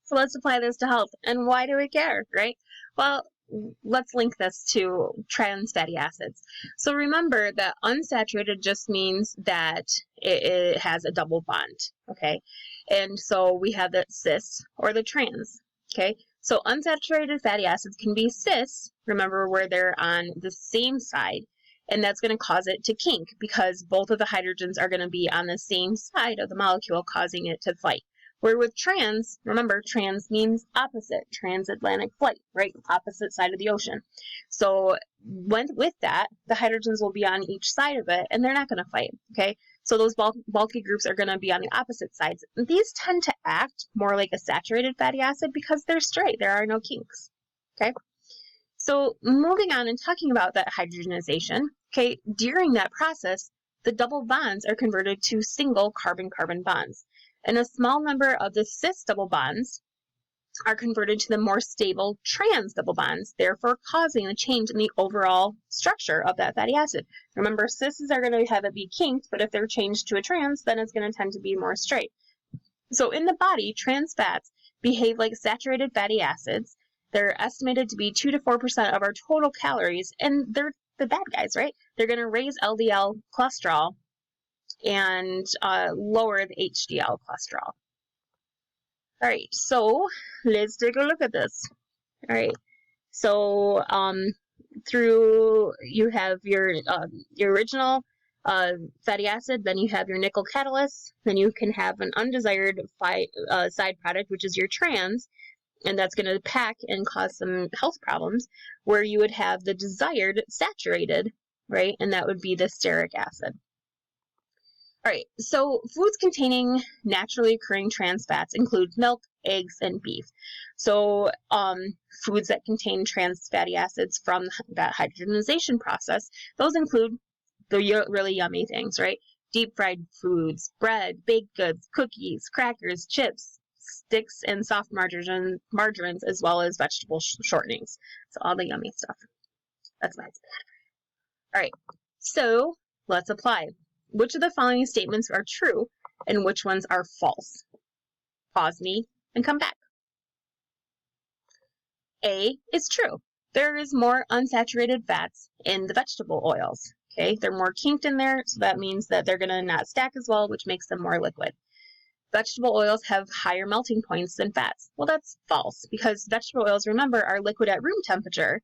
So let's apply this to health. And why do we care, right? Well, let's link this to trans fatty acids. So remember that unsaturated just means that it has a double bond, okay? And so we have the cis or the trans, okay? So unsaturated fatty acids can be cis, remember, where they're on the same side, and that's going to cause it to kink because both of the hydrogens are going to be on the same side of the molecule, causing it to fight. Where with trans, remember, trans means opposite, transatlantic flight, right? Opposite side of the ocean. So with that, the hydrogens will be on each side of it, and they're not going to fight, okay? So those bulky groups are going to be on the opposite sides. These tend to act more like a saturated fatty acid because they're straight. There are no kinks, okay? So moving on and talking about that hydrogenization, okay, during that process, the double bonds are converted to single carbon-carbon bonds. And a small number of the cis double bonds are converted to the more stable trans double bonds, therefore causing a change in the overall structure of that fatty acid. Remember, cis are going to have it be kinked, but if they're changed to a trans, then it's going to tend to be more straight. So in the body, trans fats behave like saturated fatty acids. They're estimated to be 2 to 4% of our total calories, and they're the bad guys, right? They're going to raise LDL cholesterol and lower the HDL cholesterol. All right, so let's take a look at this. All right, so through you have your original fatty acid, then you have your nickel catalyst, then you can have an undesired side product, which is your trans, and that's going to pack and cause some health problems, where you would have the desired saturated, right, and that would be the stearic acid. All right, so foods containing naturally occurring trans fats include milk, eggs, and beef. So foods that contain trans fatty acids from that hydrogenization process, those include the really yummy things, right? Deep fried foods, bread, baked goods, cookies, crackers, chips, sticks, and soft margarines, as well as vegetable shortenings. So all the yummy stuff. That's why it's bad. All right, so let's apply. Which of the following statements are true and which ones are false? Pause me and come back. A is true. There is more unsaturated fats in the vegetable oils. Okay, they're more kinked in there, so that means that they're going to not stack as well, which makes them more liquid. Vegetable oils have higher melting points than fats. Well, that's false because vegetable oils, remember, are liquid at room temperature,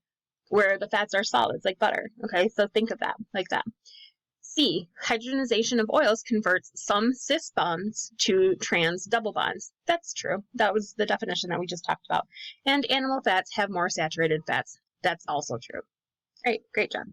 where the fats are solids like butter. Okay, so think of that like that. C, hydrogenization of oils converts some cis bonds to trans double bonds. That's true. That was the definition that we just talked about. And animal fats have more saturated fats. That's also true. All right, great job.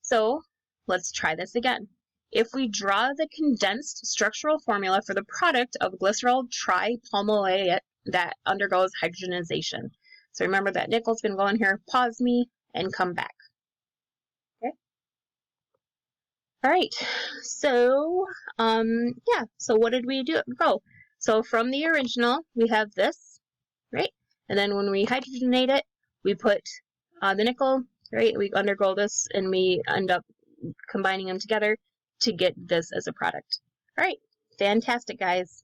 So let's try this again. If we draw the condensed structural formula for the product of glycerol tripalmolate that undergoes hydrogenization. So remember that nickel's going to go in here. Pause me and come back. All right, so, yeah, so what did we do? So from the original, we have this, right? And then when we hydrogenate it, we put the nickel, right? We undergo this and we end up combining them together to get this as a product. All right, fantastic, guys.